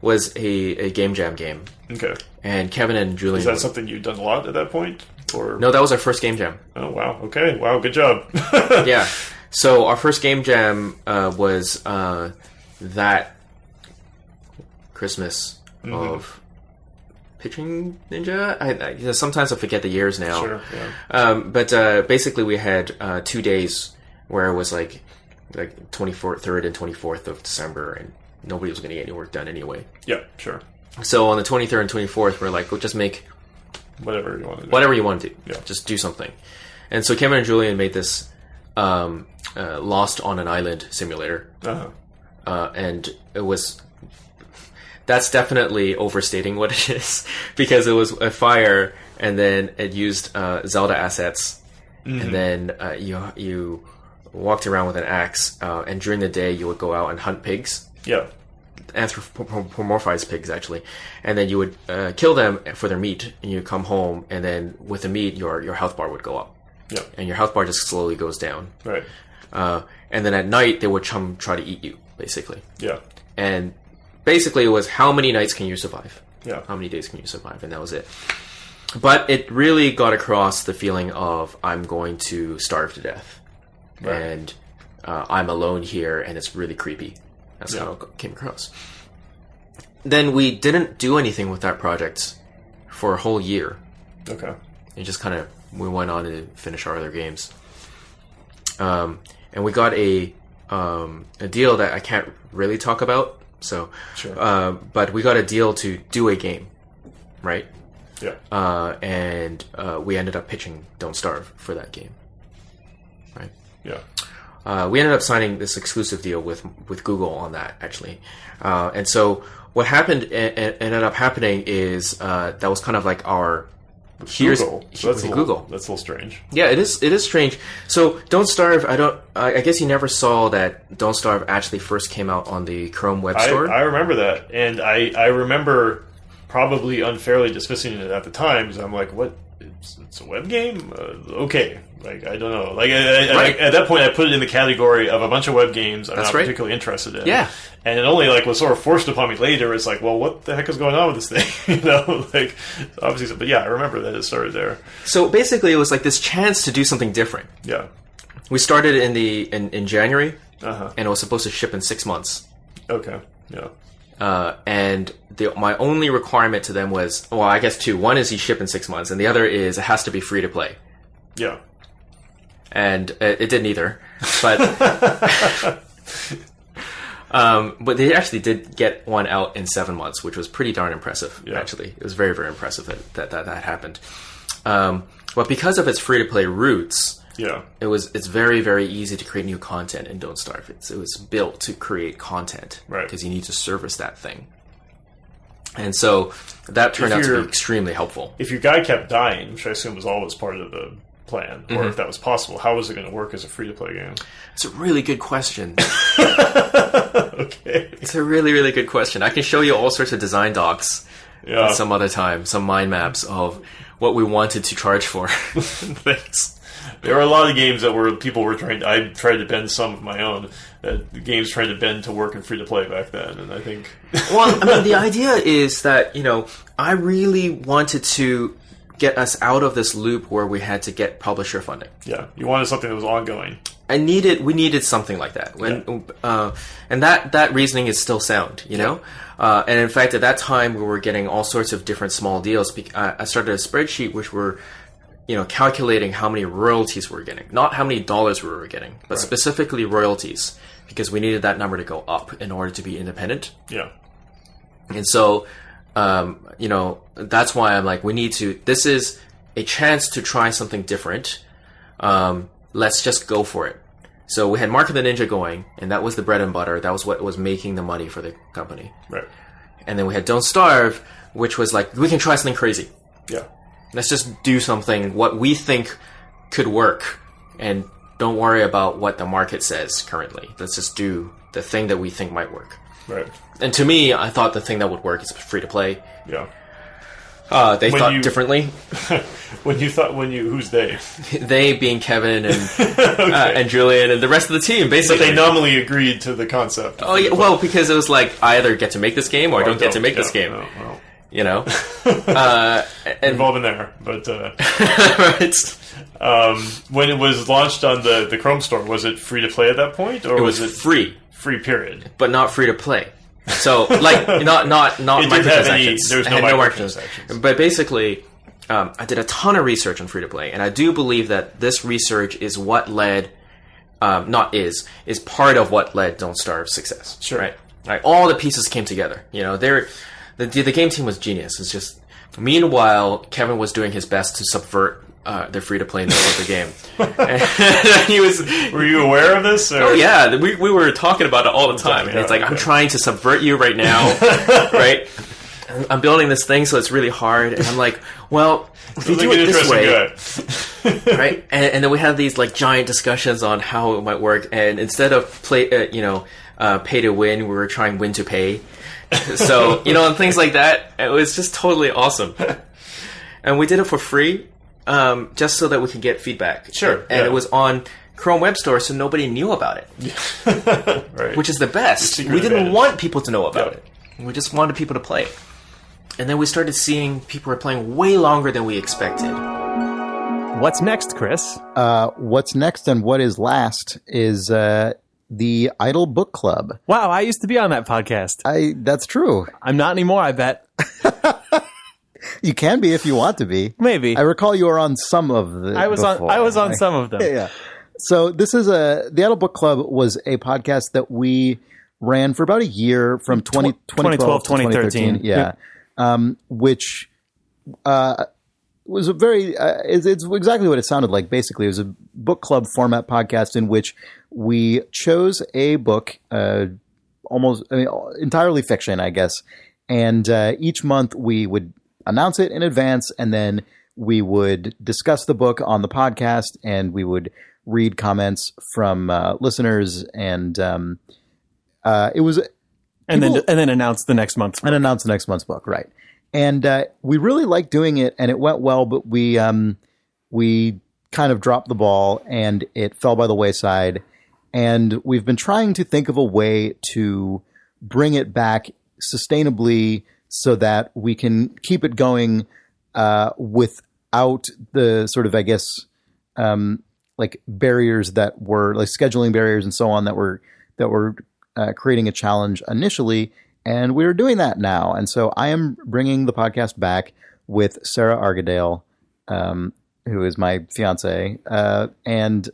was a game jam game. Okay. And Kevin and Julian. Is that something you'd done a lot at that point? Or no, that was our first game jam. Oh wow! Okay, wow, good job. Yeah. So our first game jam was that Christmas of Pitching Ninja. I sometimes I forget the years now. Sure. Yeah. But basically, we had 2 days where it was like 3rd and 24th of December, and nobody was going to get any work done anyway. Yeah. Sure. So on the 23rd and 24th, we're like, we'll just make whatever you want to do. Whatever you want to do. Yeah. Just do something. And so Kevin and Julian made this Lost on an Island simulator. And it was... That's definitely overstating what it is. Because it was a fire, and then it used Zelda assets. Mm-hmm. And then you walked around with an axe. And during the day, you would go out and hunt pigs. Yeah. Anthropomorphized pigs, actually, and then you would kill them for their meat, and you come home, and then with the meat, your health bar would go up. Yeah, and your health bar just slowly goes down. Right. And then at night, they would try to eat you, basically. Yeah. And basically, it was how many nights can you survive? Yeah. How many days can you survive? And that was it. But it really got across the feeling of I'm going to starve to death, right. And I'm alone here, and it's really creepy. That's how it came across. Then we didn't do anything with that project for a whole year. Okay. And just kind of, we went on to finish our other games. And we got a deal that I can't really talk about. So, sure. But we got a deal to do a game, right? Yeah. And we ended up pitching Don't Starve for that game, right? Yeah. We ended up signing this exclusive deal with Google on that, actually. And so what ended up happening is that was kind of like our Google. Google. That's a little strange. Yeah, it is strange. So Don't Starve, I guess you never saw that Don't Starve actually first came out on the Chrome web store. I remember that, and I remember probably unfairly dismissing it at the time because I'm like, what? It's a web game? Okay. Like, I don't know. Like, at that point, I put it in the category of a bunch of web games I'm not particularly interested in. Yeah. And it only, was sort of forced upon me later. It's like, well, what the heck is going on with this thing? Obviously. But yeah, I remember that it started there. So basically, it was like this chance to do something different. Yeah. We started in January, and it was supposed to ship in 6 months. Okay. Yeah. And my only requirement to them was, well, I guess two. One is you ship in 6 months, and the other is it has to be free to play. Yeah. And it didn't either, but but they actually did get one out in 7 months, which was pretty darn impressive. Yeah. Actually, it was very, very impressive that happened. But because of its free to play roots, yeah, it's very, very easy to create new content in Don't Starve. It was built to create content, right? Because you need to service that thing. And so that turned out to be extremely helpful. If your guy kept dying, which I assume was always part of the plan, or if that was possible, how was it going to work as a free-to-play game? It's a really good question. Okay. It's a really, really good question. I can show you all sorts of design docs some other time, some mind maps of what we wanted to charge for things. There are a lot of games that I tried to bend some of my own, that the games tried to bend to work in free-to-play back then, and I think... Well, I mean, the idea is that, I really wanted to get us out of this loop where we had to get publisher funding. Yeah, you wanted something that was ongoing. we needed something like that. And that reasoning is still sound, you know? And in fact, at that time, we were getting all sorts of different small deals. I started a spreadsheet which were, calculating how many royalties we were getting. Not how many dollars we were getting, but specifically royalties, because we needed that number to go up in order to be independent. Yeah. And so, that's why I'm like, this is a chance to try something different. Let's just go for it. So we had Mark of the Ninja going, and that was the bread and butter. That was what was making the money for the company. Right. And then we had Don't Starve, which was like, we can try something crazy. Yeah. Let's just do something, what we think could work, and don't worry about what the market says currently. Let's just do the thing that we think might work. Right. And to me, I thought the thing that would work is free to play. Yeah. They thought differently. Who's they? They being Kevin and and Julian and the rest of the team, basically. But they nominally agreed to the concept. Oh yeah, well, because it was like, I either get to make this game or I don't get to make this game. No, well. And involved in there, but right. When it was launched on the Chrome store, was it free to play at that point, or was it free? Free period, but not free to play. So, like, not microtransactions. There was no microtransactions. But basically, I did a ton of research on free to play, and I do believe that this research is what led, is part of what led Don't Starve's success. Sure. Right? Like, all the pieces came together. The game team was genius. It's just, meanwhile, Kevin was doing his best to subvert the free-to-playness of the game. Were you aware of this? Or? Oh, yeah. We were talking about it all the time. And it's like, I'm trying to subvert you right now, right? I'm building this thing, so it's really hard. And I'm like, well, if you do it this way, right? And then we have these like giant discussions on how it might work. And instead of pay to win, we were trying win to pay. So, and things like that. It was just totally awesome. And we did it for free. Just so that we could get feedback. Sure. And it was on Chrome Web Store, so nobody knew about it. Right. Which is the best. We didn't want people to know about it. We just wanted people to play. And then we started seeing people were playing way longer than we expected. What's next, Chris? What's next and what is last is the Idle Book Club. Wow, I used to be on that podcast. That's true. I'm not anymore, I bet. You can be if you want to be. Maybe. I recall you were on some of the. I was on some of them. Yeah. So this is the Idle Book Club was a podcast that we ran for about a year from 2012 to 2013. Yeah. Which was a very it's exactly what it sounded like. Basically, it was a book club format podcast in which we chose a book, entirely fiction, I guess, and each month we would announce it in advance, and then we would discuss the book on the podcast, and we would read comments from listeners, and it was and then announce the next month's book. And announce the next month's book, right? And we really liked doing it, and it went well, but we kind of dropped the ball, and it fell by the wayside. And we've been trying to think of a way to bring it back sustainably, so that we can keep it going without the sort of, I guess, like barriers that were like scheduling barriers and so on that were creating a challenge initially. And we're doing that now. And so I am bringing the podcast back with Sarah Argadale, who is my fiance, and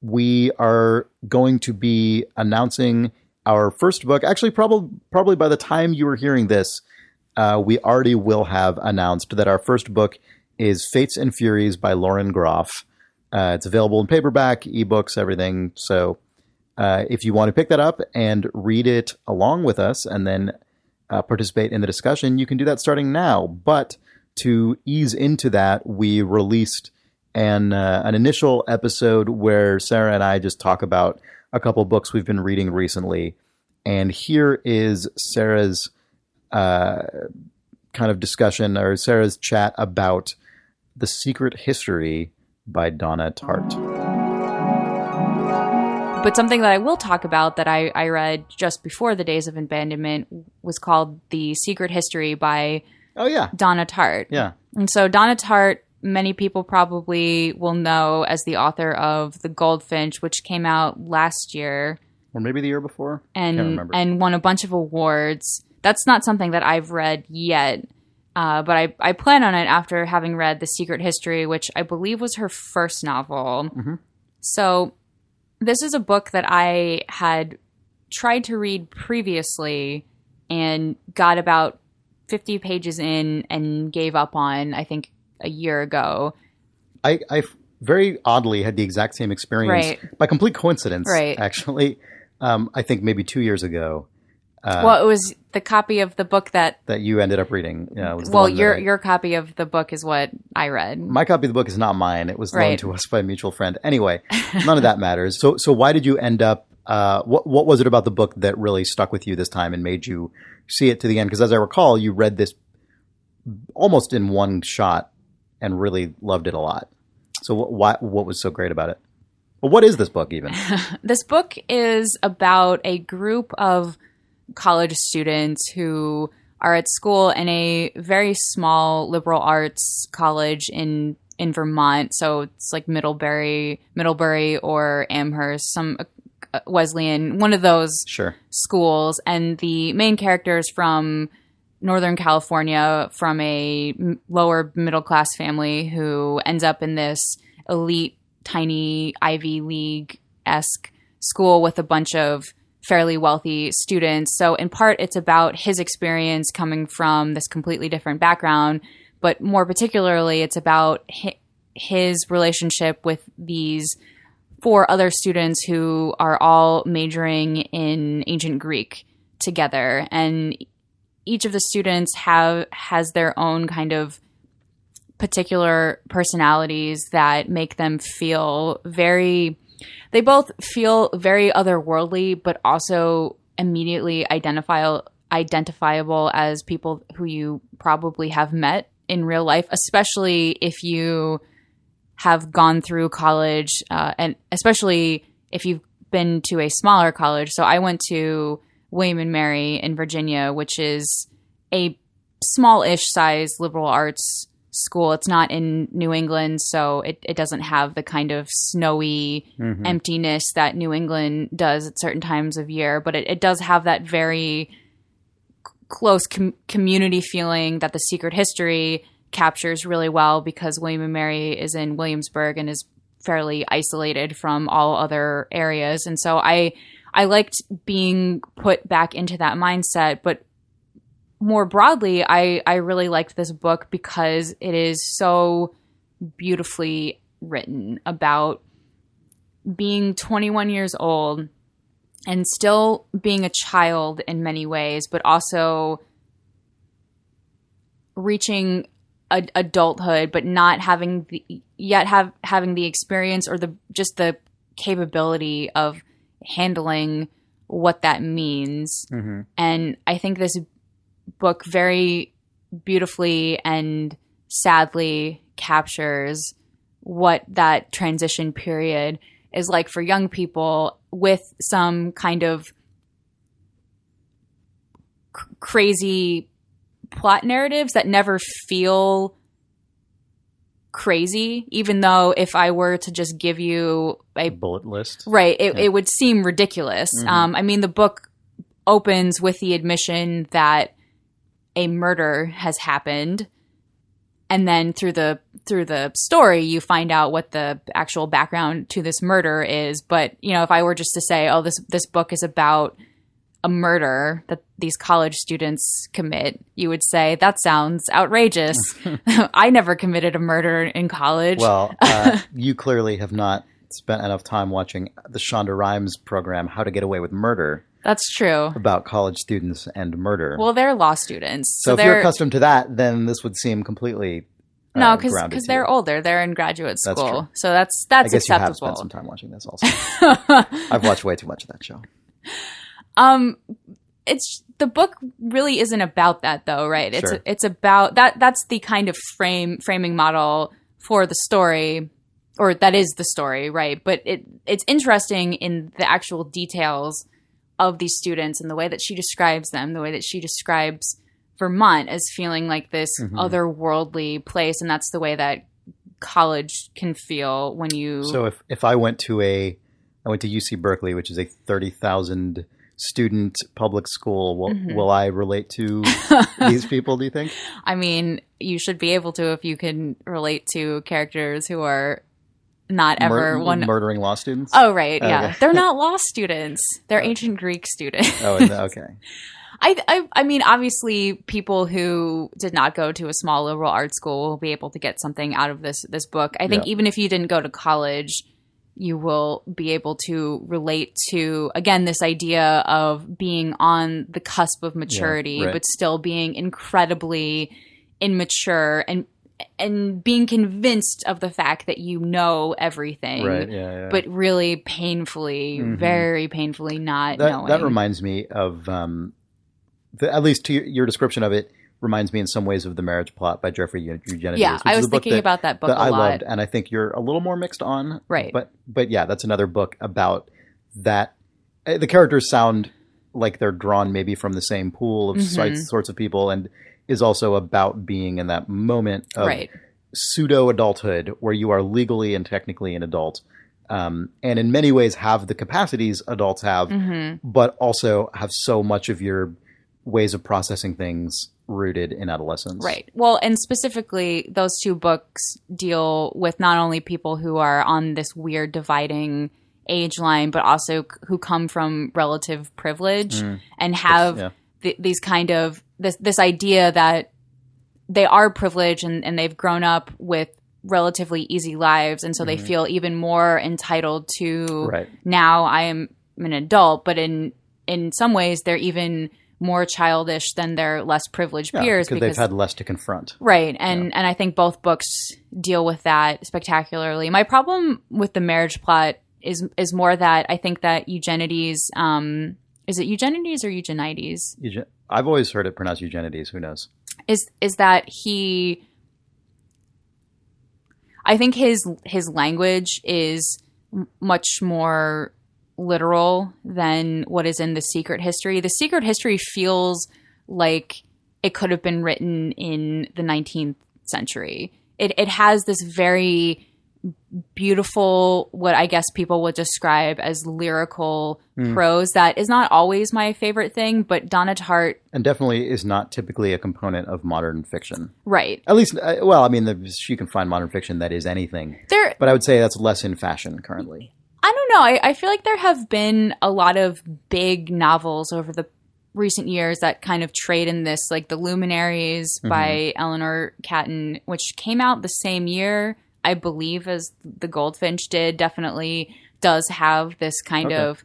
we are going to be announcing our first book. Actually, probably by the time you are hearing this, we already will have announced that our first book is Fates and Furies by Lauren Groff. It's available in paperback, ebooks, everything. So if you want to pick that up and read it along with us and then participate in the discussion, you can do that starting now. But to ease into that, we released an initial episode where Sarah and I just talk about a couple books we've been reading recently. And here is Sarah's kind of discussion, or Sarah's chat about The Secret History by Donna Tartt. But something that I will talk about that I read just before the Days of Abandonment was called The Secret History by Donna Tartt. Yeah. And so Donna Tartt many people probably will know as the author of The Goldfinch, which came out last year. Or maybe the year before. I can't remember. And won a bunch of awards. That's not something that I've read yet, but I plan on it after having read The Secret History, which I believe was her first novel. Mm-hmm. So this is a book that I had tried to read previously and got about 50 pages in and gave up on, I think, a year ago. I very oddly had the exact same experience by complete coincidence, actually. I think maybe 2 years ago. Well, it was the copy of the book that you ended up reading. Yeah, your copy of the book is what I read. My copy of the book is not mine. It was loaned to us by a mutual friend. Anyway, none of that matters. So why did you end up? What was it about the book that really stuck with you this time and made you see it to the end? Because as I recall, you read this almost in one shot and really loved it a lot. So what was so great about it? Well, what is this book even? This book is about a group of college students who are at school in a very small liberal arts college in Vermont. So it's like Middlebury or Amherst, some Wesleyan, one of those schools. And the main character is from Northern California, from a lower middle class family who ends up in this elite, tiny Ivy League-esque school with a bunch of fairly wealthy students. So in part, it's about his experience coming from this completely different background, but more particularly, it's about his relationship with these 4 other students who are all majoring in ancient Greek together. And each of the students has their own kind of particular personalities that make them feel they both feel very otherworldly, but also immediately identifiable as people who you probably have met in real life, especially if you have gone through college, and especially if you've been to a smaller college. So I went to William and Mary in Virginia, which is a small-ish size liberal arts school. It's not in New England, so it doesn't have the kind of snowy emptiness that New England does at certain times of year, but it does have that very close community feeling that The Secret History captures really well, because William and Mary is in Williamsburg and is fairly isolated from all other areas. And so I liked being put back into that mindset, but more broadly, I really liked this book because it is so beautifully written about being 21 years old and still being a child in many ways, but also reaching adulthood, but not having having the experience or just the capability of handling what that means. Mm-hmm. And I think this book very beautifully and sadly captures what that transition period is like for young people, with some kind of crazy plot narratives that never feel crazy, even though if I were to just give you a bullet list, it would seem ridiculous. Mm-hmm. I mean, the book opens with the admission that a murder has happened, and then through the story you find out what the actual background to this murder is. But if I were just to say, oh, this book is about a murder that these college students commit, you would say that sounds outrageous. I never committed a murder in college. Well, you clearly have not spent enough time watching the Shonda Rhimes program, How to Get Away with Murder. That's true. About college students and murder. Well, they're law students. So if you're accustomed to that, then this would seem completely no, because they're older. They're in graduate school. That's true. So that's I guess acceptable. You have spent some time watching this also. I've watched way too much of that show. It's the book really isn't about that though, right? Sure. It's about that's the kind of framing model for the story, or that is the story, right? But it's interesting in the actual details of these students and the way that she describes them, the way that she describes Vermont as feeling like this otherworldly place. And that's the way that college can feel when you. So if I went to UC Berkeley, which is a 30,000 student public school, will I relate to these people, do you think? I mean, you should be able to if you can relate to characters who are not ever murdering law students. Oh, right. Yeah. Okay. They're not law students. They're ancient Greek students. Oh, okay. I mean, obviously, people who did not go to a small liberal arts school will be able to get something out of this book. I think even if you didn't go to college, you will be able to relate to, again, this idea of being on the cusp of maturity, but still being incredibly immature and being convinced of the fact that you know everything, but really painfully, very painfully not knowing. That reminds me of, at least to your description of it, reminds me in some ways of The Marriage Plot by Jeffrey Eugenides. Yeah, I was thinking about that book that a lot. I loved, and I think you're a little more mixed on. Right. But yeah, that's another book about that. The characters sound like they're drawn maybe from the same pool of sorts of people, and is also about being in that moment of pseudo-adulthood where you are legally and technically an adult. And in many ways have the capacities adults have, but also have so much of your ways of processing things rooted in adolescence. Right. Well, and specifically, those two books deal with not only people who are on this weird dividing age line, but also who come from relative privilege and have these kind of this idea that they are privileged and they've grown up with relatively easy lives, and so they feel even more entitled to now I am an adult, but in some ways they're even more childish than their less privileged peers because they've had less to confront. Right. And I think both books deal with that spectacularly. My problem with The Marriage Plot is more that I think that Eugenides, is it Eugenides or Eugenides? I've always heard it pronounced Eugenides. Who knows? Is that I think his language is much more literal than what is in The Secret History. The Secret History feels like it could have been written in the 19th century. It has this very beautiful, what I guess people would describe as lyrical prose that is not always my favorite thing, but Donna Tartt... And definitely is not typically a component of modern fiction. Right. At least, well, I mean, you can find modern fiction that is anything. But I would say that's less in fashion currently. I don't know. I feel like there have been a lot of big novels over the recent years that kind of trade in this, like The Luminaries by Eleanor Catton, which came out the same year, I believe, as The Goldfinch did. Definitely does have this kind of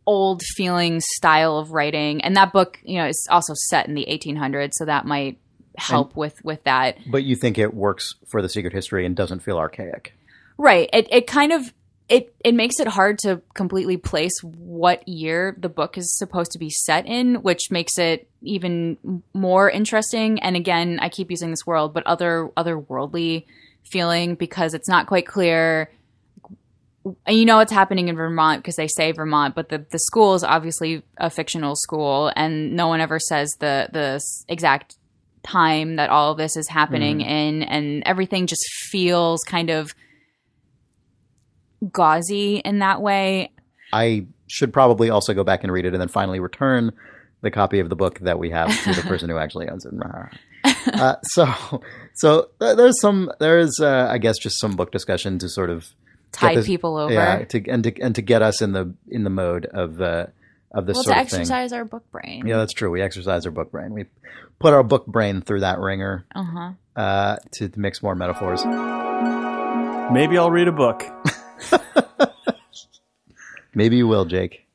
old feeling style of writing. And that book, is also set in the 1800s, so that might help with that. But you think it works for The Secret History and doesn't feel archaic? Right. It kind of... It makes it hard to completely place what year the book is supposed to be set in, which makes it even more interesting. And again, I keep using this word, but otherworldly feeling, because it's not quite clear. And it's happening in Vermont because they say Vermont, but the school is obviously a fictional school, and no one ever says the exact time that all of this is happening in, and everything just feels kind of gauzy in that way. I should probably also go back and read it and then finally return the copy of the book that we have to the person who actually owns it. So there's I guess just some book discussion to sort of tide people over, to get us in the mode of this sort of thing. To exercise our book brain. Yeah, that's true. We exercise our book brain. We put our book brain through that ringer to mix more metaphors. Maybe I'll read a book. Maybe you will, Jake.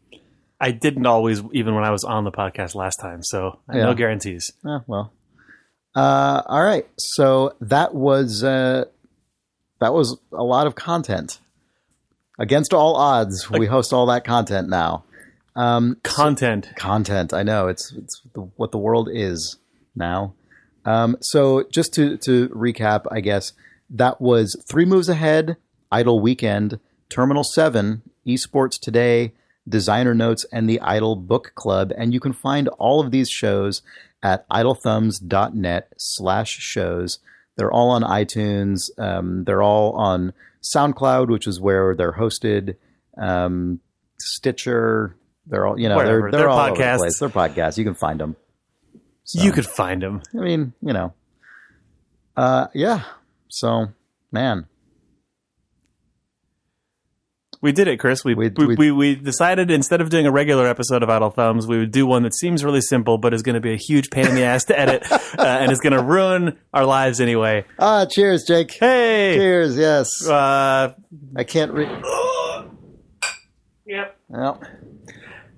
I didn't always, even when I was on the podcast last time, so no guarantees. Well. All right. So that was a lot of content. Against all odds, we host all that content now. Content. I know it's what the world is now. So just to recap, I guess that was 3 Moves Ahead, Idle Weekend, Terminal 7, eSports Today, Designer Notes, and the Idle Book Club. And you can find all of these shows at idlethumbs.net/shows. They're all on iTunes. They're all on SoundCloud, which is where they're hosted. Stitcher. They're all, they're all over the place. They're podcasts. You can find them. So, you could find them. I mean, yeah. So, man. We did it, Chris. We decided instead of doing a regular episode of Idle Thumbs, we would do one that seems really simple, but is going to be a huge pain in the ass to edit, and is going to ruin our lives anyway. Cheers, Jake. Hey! Cheers, yes. I can't read. Yep. Well,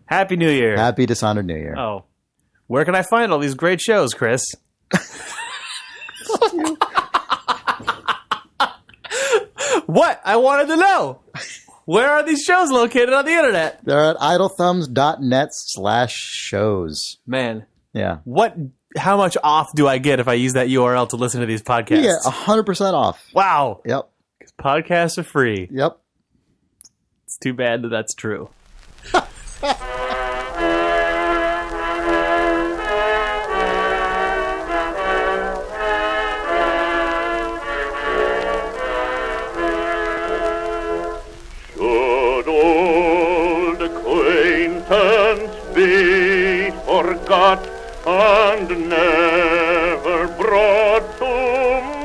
Happy New Year. Happy Dishonored New Year. Oh. Where can I find all these great shows, Chris? What? I wanted to know. Where are these shows located on the internet? They're at idlethumbs.net/shows. Man. Yeah. How much off do I get if I use that URL to listen to these podcasts? You get 100% off. Wow. Yep. Because podcasts are free. Yep. It's too bad that that's true. Be forgot and never brought to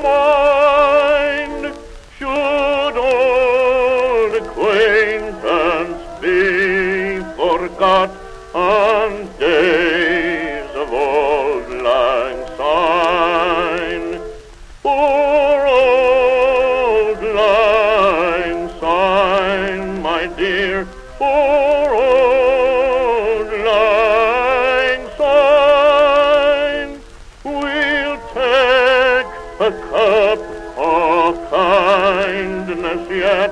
mind. Should old acquaintance be forgot and days of old lang syne. Poor old lang syne, my dear, poor old lang syne. We'll take a cup of kindness yet